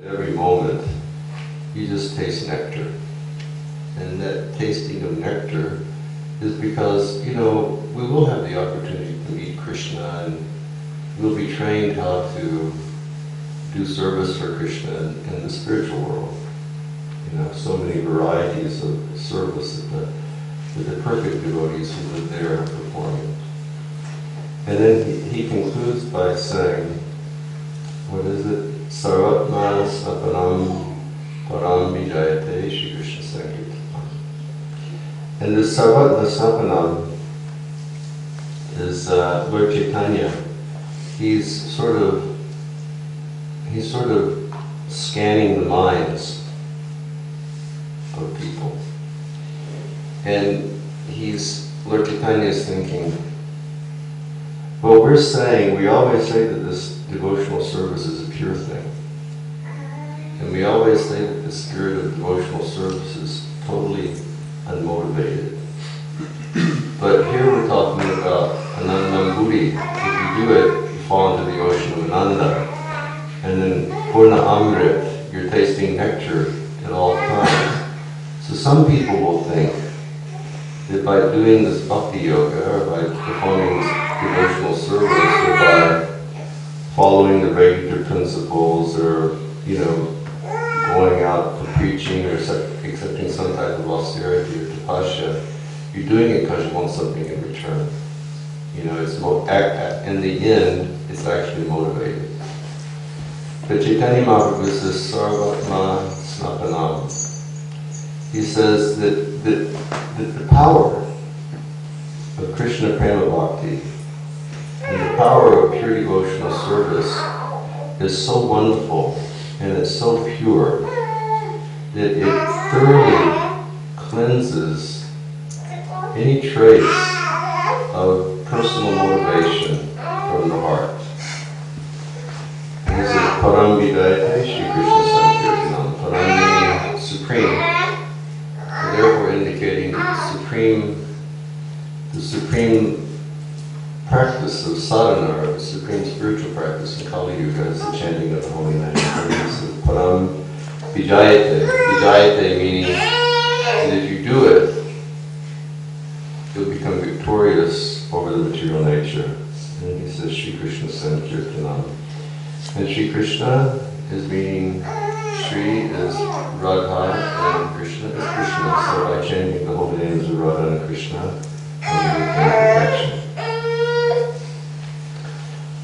At every moment, you just taste nectar. And that tasting of nectar is because, we will have the opportunity to meet Krishna, and we'll be trained how to do service for Krishna in the spiritual world. So many varieties of service that the perfect devotees who live there are performing. And then he concludes by saying, what is it? Sarvatma Snapanam Param Vijayate Shri Krishna Sankirtanam. And this Sarvatma Snapanam is Lord Chaitanya. He's sort of scanning the minds of people. And Lord Chaitanya is thinking, well, we always say that this devotional service is a pure thing. And we always say that the spirit of devotional service is totally unmotivated. But here we're talking about Anandambudi. If you do it, you fall into the ocean of Ananda. And then Purna Amrit, you're tasting nectar at all times. So some people will think that by doing this bhakti yoga, or by performing this devotional service, or by following the regular principles, or going out for preaching, or accepting some type of austerity or tapasya, you're doing it because you want something in return. It's in the end, it's actually motivated. But Chaitanya Mahaprabhu says, Sarvatma Snapanam. He says that the power of Krishna Prema Bhakti and the power of pure devotional service is so wonderful and it's so pure that it thoroughly cleanses any trace of personal motivation from the heart. And he says, Param Vidayate Shri Krishna Sankirtanam. Param meaning supreme, and therefore indicating the supreme practice of sadhana, or the supreme spiritual practice in Kali Yuga is the chanting of the holy name. Param Vijayate. Vijayate meaning that if you do it, you'll become victorious over the material nature. And he says, Shri Krishna Sankirtanam. And Shri Krishna is meaning, Shri is Radha and Krishna is Krishna. So by chanting the holy names of Radha and Krishna, we become perfection.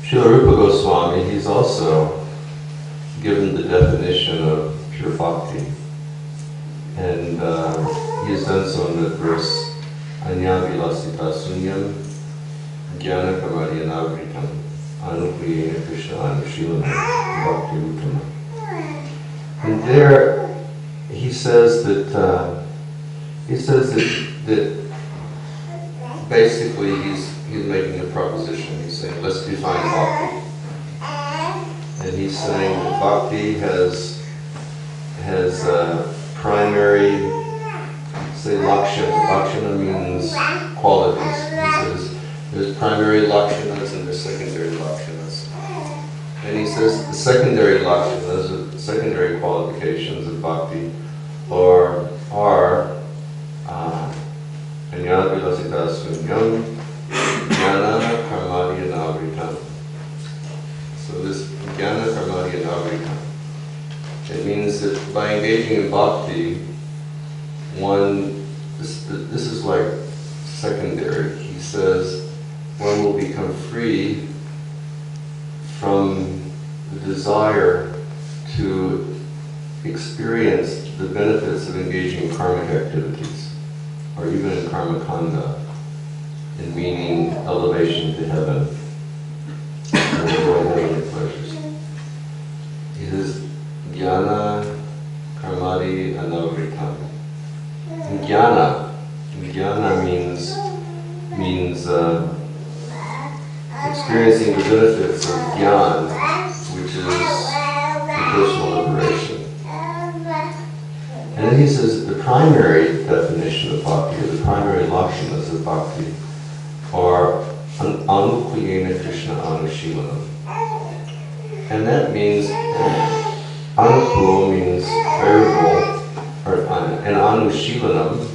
Srila Rupa Goswami, he's also given the definition of pure bhakti. And he has done so in that verse, Anya Vilasita Sunyam Jnana Kamari Anavritam Anukuyena Krishna Anushilanam Bhakti Uttama. And there he says that basically he's making a proposition. He's saying, let's define bhakti. And he's saying that bhakti has primary, say, lakshana. Lakshana means qualities. He says there's primary lakshanas and there's secondary lakshanas. And he says the secondary lakshanas, the secondary qualifications of bhakti are Jnana Vilasita Sunyam, Jnana Karmadi Anavritam. So this Jnana Karmadi Anavritam, it means that by engaging in bhakti, this is like secondary. He says one will become free from the desire to experience the benefits of engaging in karmic activities, or even in karma kanda, in meaning elevation to heaven, and enjoy heavenly pleasures. He says, Jnana Karmadi Anavritam. Jnana means experiencing the benefits of jnana, which is personal liberation. And then he says that the primary definition of bhakti, or the primary lakshanas of bhakti, are Anukuyena Krishna Anushilanam. And that means Anukul means favorable, and Anushilanam,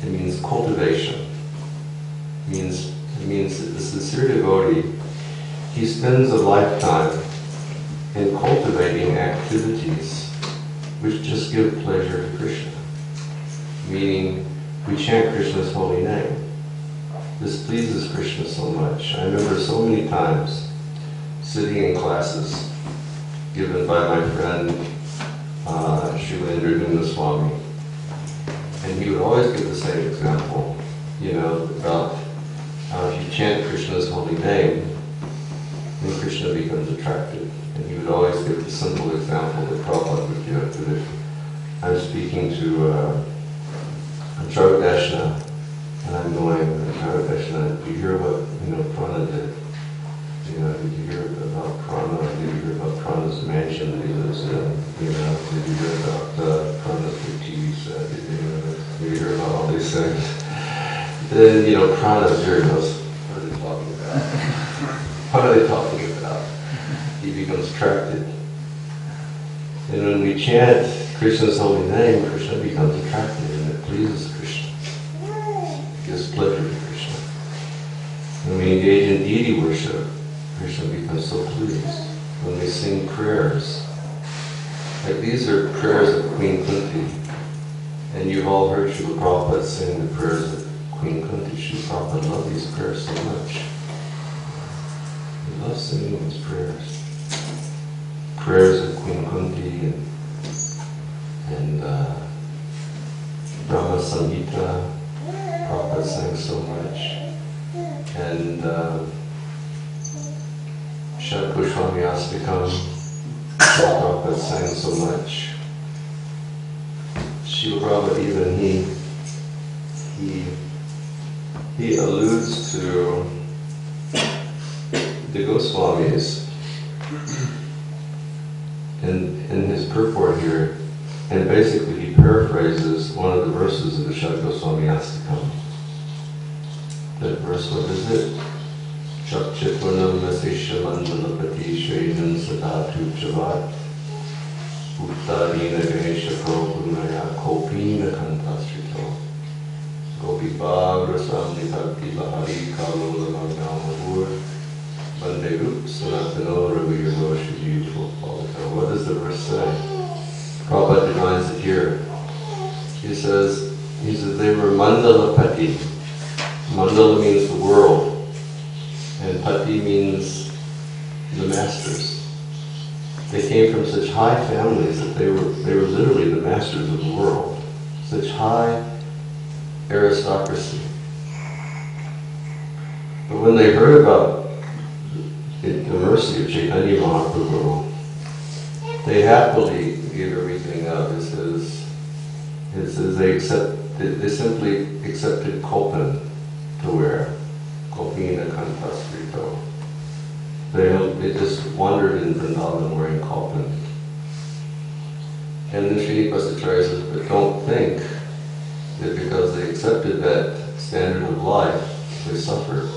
it means cultivation. It means that the sincere devotee, he spends a lifetime in cultivating activities which just give pleasure to Krishna. Meaning, we chant Krishna's holy name. This pleases Krishna so much. I remember so many times sitting in classes given by my friend Srila Indradumna Swami, and he would always give the same example, about how if you chant Krishna's holy name, then Krishna becomes attracted. And he would always give the simple example that Prabhupada would give, that if I'm speaking to Charvadeshna, and I'm going, Charvadeshna, did you hear what Prana did? Did you hear about Prana? Did you hear about Prana's mansion that he lives in? Did you hear about Prana's big TV set? Did you hear about all these things? Then, Prana very knows, what are they talking about? What are they talking about? He becomes attracted. And when we chant Krishna's holy name, Krishna becomes attracted, and it pleases Krishna. It gives pleasure to Krishna. When we engage in deity worship, Krishna becomes so pleased. When we sing prayers, like these are prayers of Queen Kunti, and you've all heard Srila Prabhupada sing the prayers of Queen Kunti. Srila Prabhupada loved these prayers so much. He loves singing these prayers. Prayers of Queen Kunti and Brahma Samhita, Prabhupada sang so much. And Shat Goswami Astikam, Prabhupada sang so much. Srila Prabhupada even he alludes to the Goswamis in his purport here, and basically he paraphrases one of the verses of the Shat Goswami Astikam. That verse, what is it? Chak Chitvanam Masisha Mandalapati Shreyan Sadatu Chavat Uttarina Ganesha Prabhunaya Kopina Kantasrito Gopipa Rasamni Bhakti Lahari Kalola Magnamahur Bande Rup Sanatano Ravi Yoshiji Twapalika. What does the verse say? Prabhupada defines it here. He says they were Mandalapati. Mandala means the world, and Pati means the masters. They came from such high families that they were literally the masters of the world. Such high aristocracy. But when they heard about the mercy of Chaitanya Mahaprabhu, they happily gave everything up. It says they simply accepted Kopan to wear. Kopina Kantasrito. They just wandered in Vrindavan wearing Kopan. And then Srinivasacharya says, but don't think that because they accepted that standard of life, they suffered.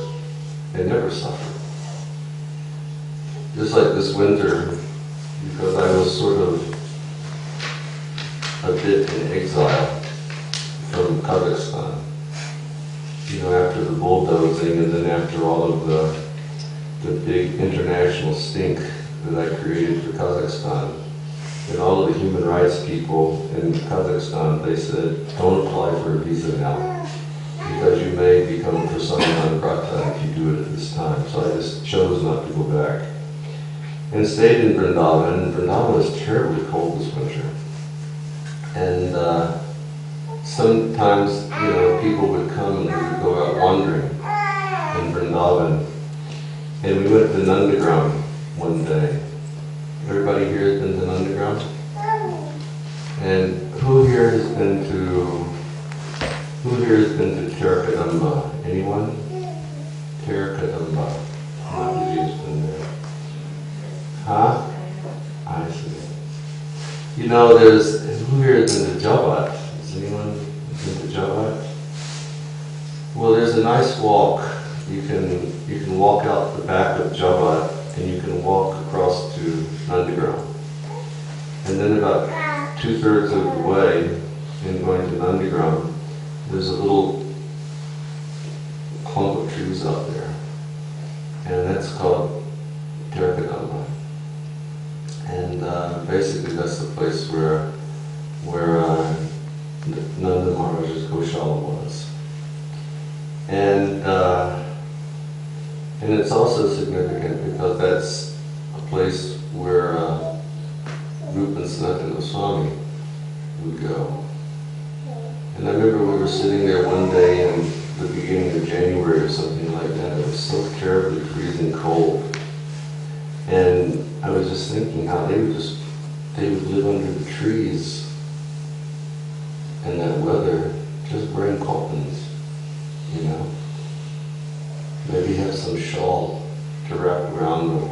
They never suffered. Just like this winter, because I was sort of a bit in exile from Kazakhstan. After the bulldozing and then after all of the big international stink that I created for Kazakhstan, and all of the human rights people in Kazakhstan, they said, don't apply for a visa now, because you may become persona non grata if you do it at this time. So I just chose not to go back. And stayed in Vrindavan, and Vrindavan was terribly cold this winter. And sometimes, people would come and we would go out wandering in Vrindavan. And we went to Nandagram one day. Everybody here has been to Nandagram? And who here has been to Terakadamba? Anyone? Terakadamba. Mataji has been there. Huh? I see. Who here has been to Jabat? Has anyone been to Jabat? Well, there's a nice walk. You can walk out the back of Jabat and you can walk across to Nandagram. And then about 2/3 of the way in going to Nandigram, there's a little clump of trees out there. And that's called Terrakadamba. And basically that's the place where Nanda Maharaja's Goshala was. And it's also significant because that's a place where Rupa and Sanatana Goswami would go. And I remember we were sitting there one day in the beginning of January or something like that. It was so terribly freezing cold. And I was just thinking how they would live under the trees in that weather, just wearing cottons, you know. Maybe have some shawl to wrap around them.